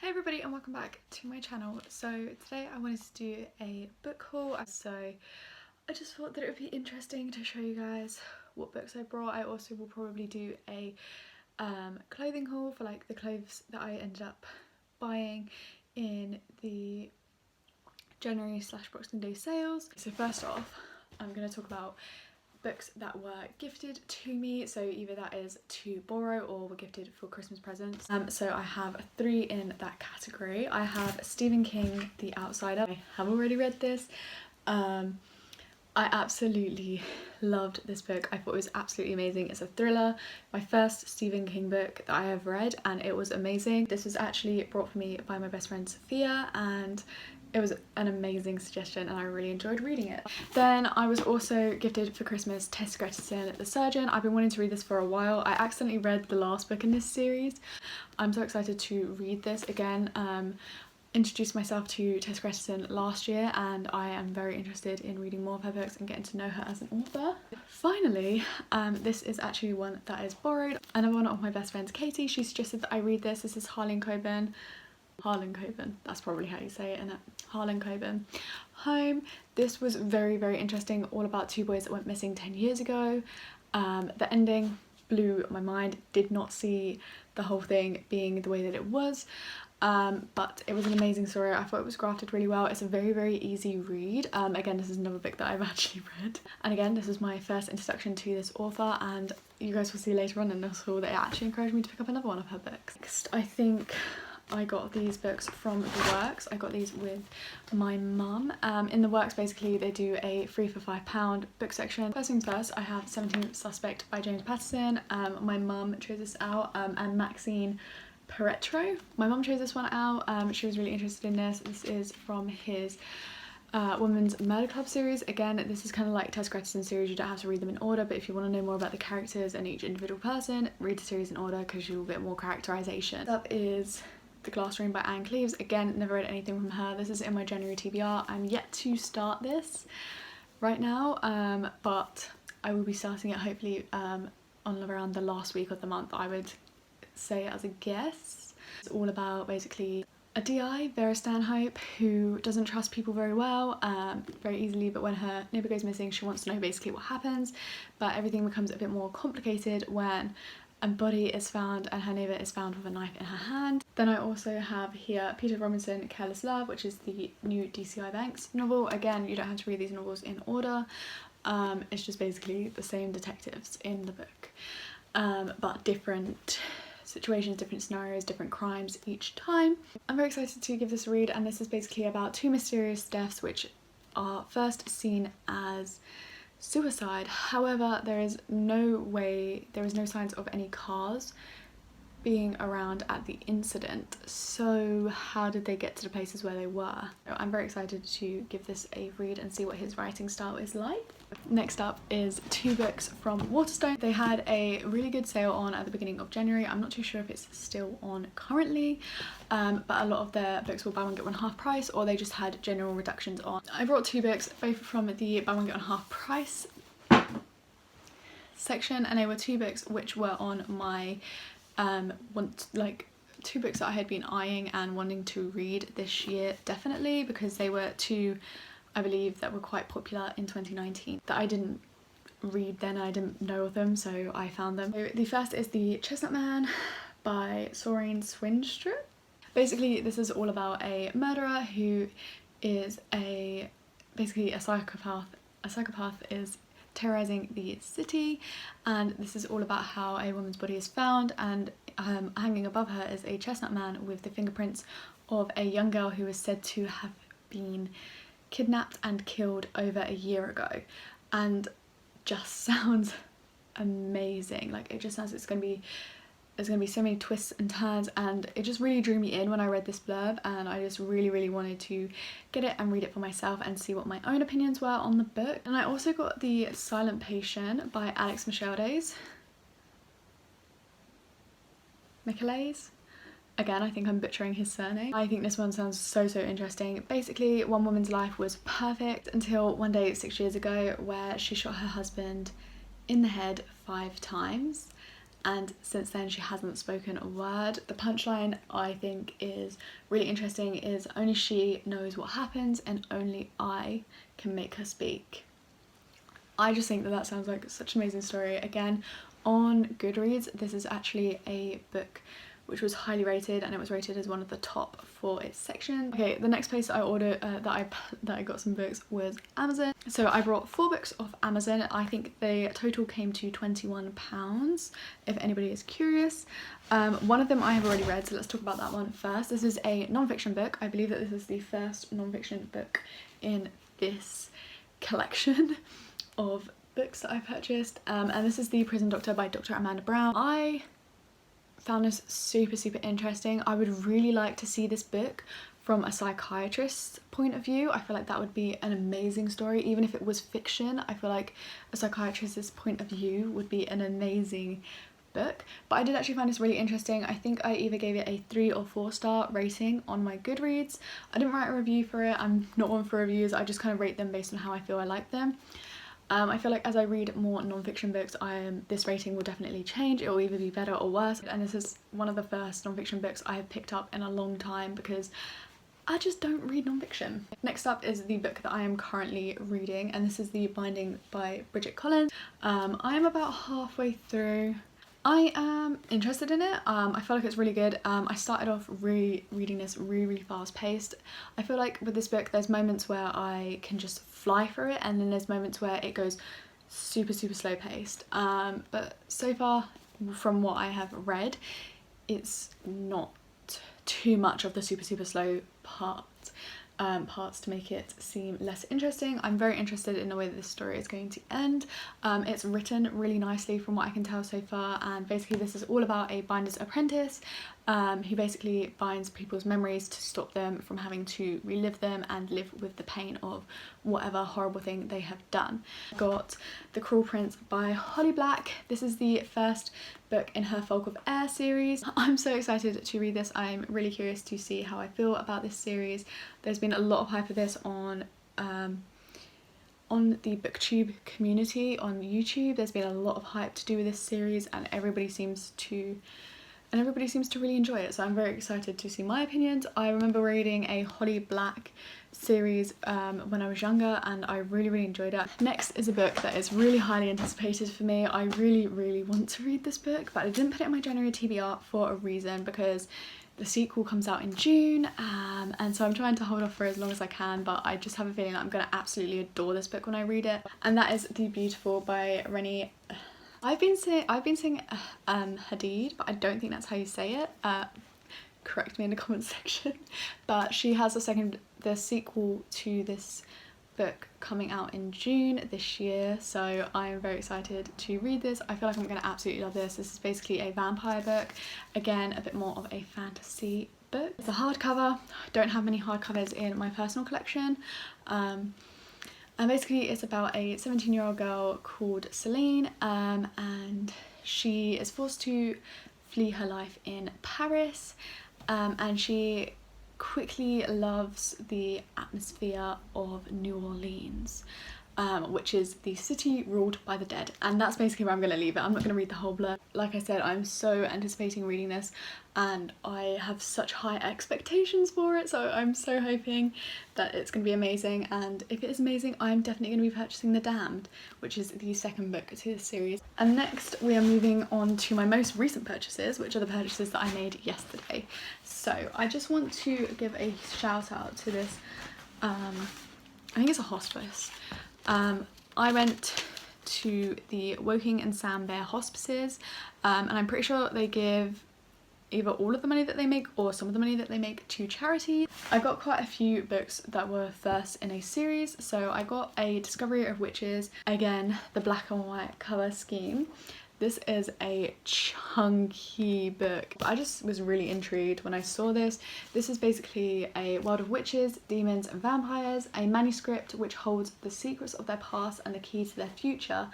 Hey everybody and welcome back to my channel. So today I wanted to do a book haul, so I just thought that it would be interesting to show you guys what books I brought. I also will probably do a clothing haul for like the clothes that I ended up buying in the January/Boxing Day sales. So first off, I'm going to talk about books that were gifted to me, so either that is to borrow or were gifted for Christmas presents. So I have 3 in that category. I have Stephen King, The Outsider. I have already read this. I absolutely loved this book. I thought it was absolutely amazing. It's a thriller, my first Stephen King book that I have read, and it was amazing. This was actually brought for me by my best friend Sophia, and it was an amazing suggestion and I really enjoyed reading it. Then I was also gifted for Christmas Tessa Gretton, The Surgeon. I've been wanting to read this for a while. I accidentally read the last book in this series. I'm so excited to read this again. Introduced myself to Tessa Gretton last year and I am very interested in reading more of her books and getting to know her as an author. Finally, this is actually one that is borrowed. Another one of my best friends, Katie, she suggested that I read this. This is Harlan Coben, that's probably how you say it, isn't it? Harlan Coben Home. This was very interesting, all about 2 boys that went missing 10 years ago. The ending blew my mind. Did not see the whole thing being the way that it was, but it was an amazing story. I thought it was grafted really well. It's a very easy read. Again, this is another book that I've actually read, and again this is my first introduction to this author, and you guys will see later on in this haul that it actually encouraged me to pick up another one of her books. Next, I think I got these books from The Works. I got these with my mum. In The Works, basically they do a 3 for £5 book section. First things first, I have 17th Suspect by James Patterson. My mum chose this out, and Maxine Peretro. My mum chose this one out. She was really interested in this. This is from his Women's Murder Club series. Again, this is kind of like Tessa Gretton series. You don't have to read them in order, but if you want to know more about the characters and each individual person, read the series in order because you'll get more characterization. That is The Glass Room by Anne Cleeves. Again, never read anything from her. This is in my January TBR. I'm yet to start this right now, but I will be starting it hopefully on around the last week of the month, I would say, as a guess. It's all about basically a DI, Vera Stanhope, who doesn't trust people very well, very easily, but when her neighbour goes missing she wants to know basically what happens, but everything becomes a bit more complicated when a body is found and her neighbour is found with a knife in her hand. Then I also have here Peter Robinson, Careless Love, which is the new DCI Banks novel. Again, you don't have to read these novels in order. It's just basically the same detectives in the book, but different situations, different scenarios, different crimes each time. I'm very excited to give this a read, and this is basically about 2 mysterious deaths which are first seen as suicide. However, there is no signs of any cars being around at the incident, so how did they get to the places where they were? I'm very excited to give this a read and see what his writing style is like. Next up is 2 books from Waterstone. They had a really good sale on at the beginning of January. I'm not too sure if it's still on currently, but a lot of their books were buy one get one half price, or they just had general reductions on. I brought 2 books, both from the buy one get one half price section, and they were 2 books which were on my 2 books that I had been eyeing and wanting to read this year, definitely, because they were 2, I believe, that were quite popular in 2019 that I didn't read then. I didn't know of them, so I found them. So the first is The Chestnut Man by Soren Swindstrup. Basically this is all about a murderer who is basically a psychopath. A psychopath is terrorizing the city, and this is all about how a woman's body is found, and hanging above her is a chestnut man with the fingerprints of a young girl who is said to have been kidnapped and killed over a year ago, and just sounds amazing. Like, it just sounds, there's gonna be so many twists and turns, and it just really drew me in when I read this blurb, and I just really wanted to get it and read it for myself and see what my own opinions were on the book. And I also got The Silent Patient by Alex Michaelis. Again, I think I'm butchering his surname. I think this one sounds so interesting. Basically, one woman's life was perfect until one day 6 years ago where she shot her husband in the head 5 times, and since then she hasn't spoken a word. The punchline I think is really interesting is only she knows what happens and only I can make her speak. I just think that that sounds like such an amazing story. Again, on Goodreads, this is actually a book which was highly rated, and it was rated as one of the top for its section. Okay, the next place I ordered that I got some books was Amazon. So I brought 4 books off Amazon. I think the total came to £21 if anybody is curious. One of them I have already read, so let's talk about that one first. This is a non-fiction book. I believe that this is the first non-fiction book in this collection of books that I purchased, and this is The Prison Doctor by Dr. Amanda Brown. I found this super interesting. I would really like to see this book from a psychiatrist's point of view. I feel like that would be an amazing story. Even if it was fiction, I feel like a psychiatrist's point of view would be an amazing book. But I did actually find this really interesting. I think I either gave it a 3 or 4 star rating on my Goodreads. I didn't write a review for it. I'm not one for reviews. I just kind of rate them based on how I feel I like them. I feel like as I read more non-fiction books, this rating will definitely change. It will either be better or worse, and this is one of the first non-fiction books I have picked up in a long time because I just don't read non-fiction. Next up is the book that I am currently reading, and this is The Binding by Bridget Collins. I am about halfway through. I am interested in it. I feel like it's really good. I started off reading this really fast paced. I feel like with this book there's moments where I can just fly through it, and then there's moments where it goes super slow paced. But so far from what I have read, it's not too much of the super slow parts to make it seem less interesting. I'm very interested in the way that this story is going to end. It's written really nicely from what I can tell so far, and basically this is all about a binder's apprentice who basically binds people's memories to stop them from having to relive them and live with the pain of whatever horrible thing they have done. Got The Cruel Prince by Holly Black. This is the first book in her Folk of Air series. I'm so excited to read this. I'm really curious to see how I feel about this series. There's been a lot of hype for this on the booktube community on YouTube. There's been a lot of hype to do with this series, and everybody seems to really enjoy it, so I'm very excited to see my opinions. I remember reading a Holly Black series when I was younger, and I really enjoyed it. Next is a book that is really highly anticipated for me. I really want to read this book, but I didn't put it in my January TBR for a reason, because the sequel comes out in June, and so I'm trying to hold off for as long as I can, but I just have a feeling that I'm going to absolutely adore this book when I read it, and that is The Beautiful by Rennie. I've been saying Hadid, but I don't think that's how you say it. Correct me in the comments section. But she has the sequel to this book coming out in June this year, so I am very excited to read this. I feel like I'm going to absolutely love this. This is basically a vampire book. Again, a bit more of a fantasy book. It's a hardcover. I don't have many hardcovers in my personal collection. And basically it's about a 17-year-old girl called Celine, and she is forced to flee her life in Paris, and she quickly loves the atmosphere of New Orleans, which is the city ruled by the dead, and that's basically where I'm going to leave it. I'm not going to read the whole blurb. Like I said, I'm so anticipating reading this, and I have such high expectations for it, so I'm so hoping that it's going to be amazing. And if it is amazing, I'm definitely going to be purchasing The Damned, which is the second book to this series. And next we are moving on to my most recent purchases, which are the purchases that I made yesterday. So I just want to give a shout out to this, I think it's a hospice. I went to the Woking and Sam Bear hospices, and I'm pretty sure they give either all of the money that they make or some of the money that they make to charity. I got quite a few books that were first in a series, so I got a Discovery of Witches, again the black and white colour scheme. This is a chunky book. I just was really intrigued when I saw this. This is basically a world of witches, demons and vampires, a manuscript which holds the secrets of their past and the key to their future,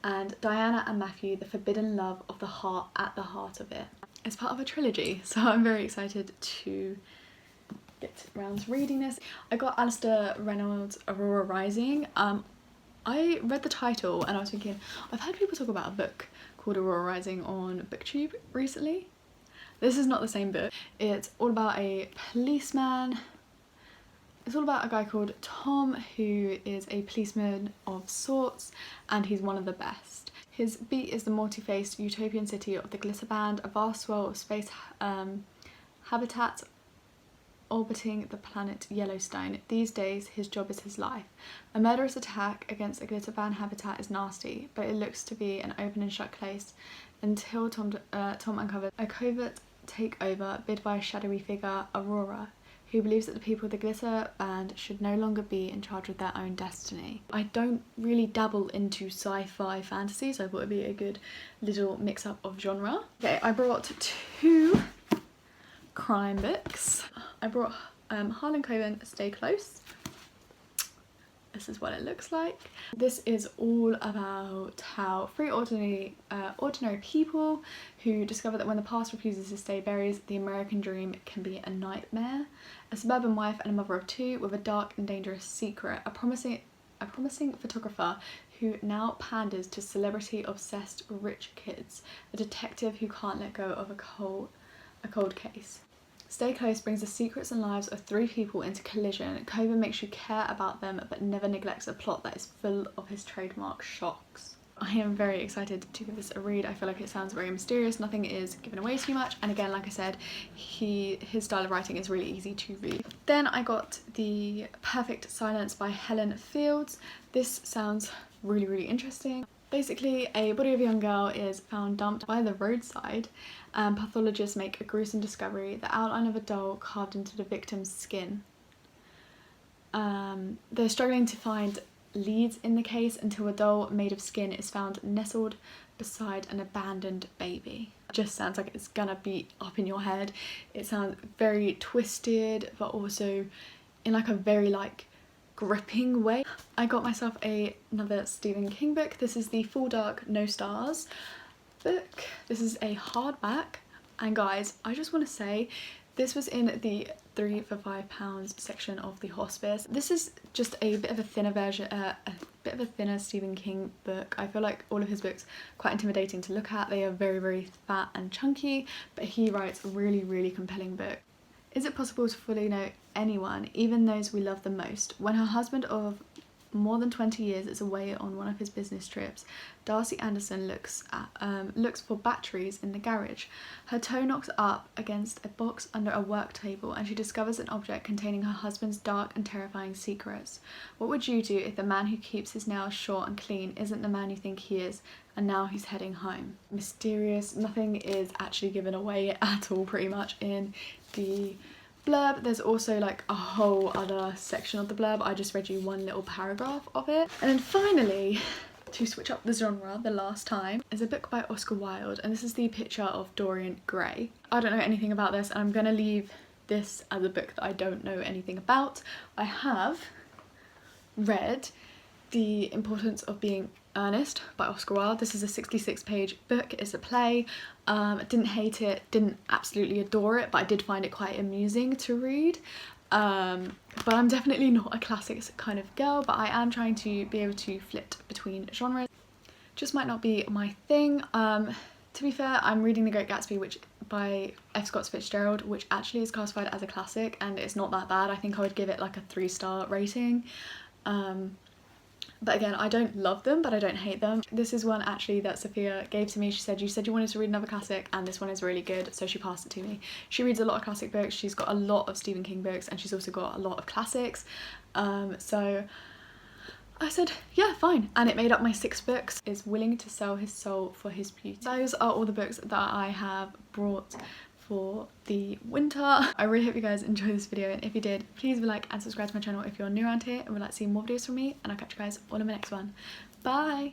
and Diana and Matthew, the forbidden love of the heart at the heart of it. It's part of a trilogy, so I'm very excited to get around to reading this. I got Alistair Reynolds' Aurora Rising. I read the title and I was thinking, I've heard people talk about a book called Aurora Rising on BookTube recently. This is not the same book. It's all about a policeman. It's all about a guy called Tom who is a policeman of sorts, and he's one of the best. His beat is the multi-faced utopian city of the Glitter Band, a vast swirl of space habitats orbiting the planet Yellowstone. These days, his job is his life. A murderous attack against a Glitter Band habitat is nasty, but it looks to be an open and shut case until Tom uncovers a covert takeover bid by a shadowy figure, Aurora, who believes that the people of the Glitter Band should no longer be in charge of their own destiny. I don't really dabble into sci-fi fantasy, so I thought it'd be a good little mix-up of genre. Okay, I brought 2 crime books. I brought Harlan Coben, Stay Close. This is what it looks like. This is all about how 3 ordinary people who discover that when the past refuses to stay buried, the American dream can be a nightmare. A suburban wife and a mother of 2 with a dark and dangerous secret. A promising photographer who now panders to celebrity-obsessed rich kids. A detective who can't let go of a cold case. Stay Close brings the secrets and lives of 3 people into collision. Coben makes you care about them but never neglects a plot that is full of his trademark shocks. I am very excited to give this a read. I feel like it sounds very mysterious, nothing is given away too much, and again, like I said, his style of writing is really easy to read. Then I got The Perfect Silence by Helen Fields. This sounds really interesting. Basically, a body of a young girl is found dumped by the roadside, and pathologists make a gruesome discovery: the outline of a doll carved into the victim's skin. They're struggling to find leads in the case until a doll made of skin is found nestled beside an abandoned baby. It just sounds like it's gonna be up in your head. It sounds very twisted, but also in like a very like gripping way. I got myself another Stephen King book. This is the Full Dark No Stars book. This is a hardback, and guys, I just want to say this was in the 3 for £5 section of the Hospice. This is just a bit of a thinner version, a bit of a thinner Stephen King book. I feel like all of his books are quite intimidating to look at. They are very fat and chunky, but he writes a really compelling book. Is it possible to fully know anyone, even those we love the most? When her husband of more than 20 years is away on one of his business trips, Darcy Anderson looks for batteries in the garage. Her toe knocks up against a box under a work table and she discovers an object containing her husband's dark and terrifying secrets. What would you do if the man who keeps his nails short and clean isn't the man you think he is, and now he's heading home? Mysterious. Nothing is actually given away at all pretty much in the blurb. There's also like a whole other section of the blurb. I just read you one little paragraph of it. And then finally, to switch up the genre the last time, is a book by Oscar Wilde, and this is The Picture of Dorian Gray. I don't know anything about this, and I'm gonna leave this as a book that I don't know anything about. I have read The Importance of Being Earnest by Oscar Wilde. This is a 66-page book. It's a play. Didn't hate it, didn't absolutely adore it, but I did find it quite amusing to read. But I'm definitely not a classics kind of girl, but I am trying to be able to flit between genres. Just might not be my thing. To be fair, I'm reading The Great Gatsby, which by F. Scott Fitzgerald, which actually is classified as a classic, and it's not that bad. I think I would give it like a 3-star rating. But again, I don't love them, but I don't hate them. This is one actually that Sophia gave to me. She said, you said you wanted to read another classic and this one is really good, so she passed it to me. She reads a lot of classic books. She's got a lot of Stephen King books, and she's also got a lot of classics. So I said, yeah, fine. And it made up my 6 books. Is willing to sell his soul for his beauty. Those are all the books that I have brought for the winter. I really hope you guys enjoyed this video, and if you did, please like and subscribe to my channel if you're new around here and would like to see more videos from me, and I'll catch you guys all in my next one. Bye!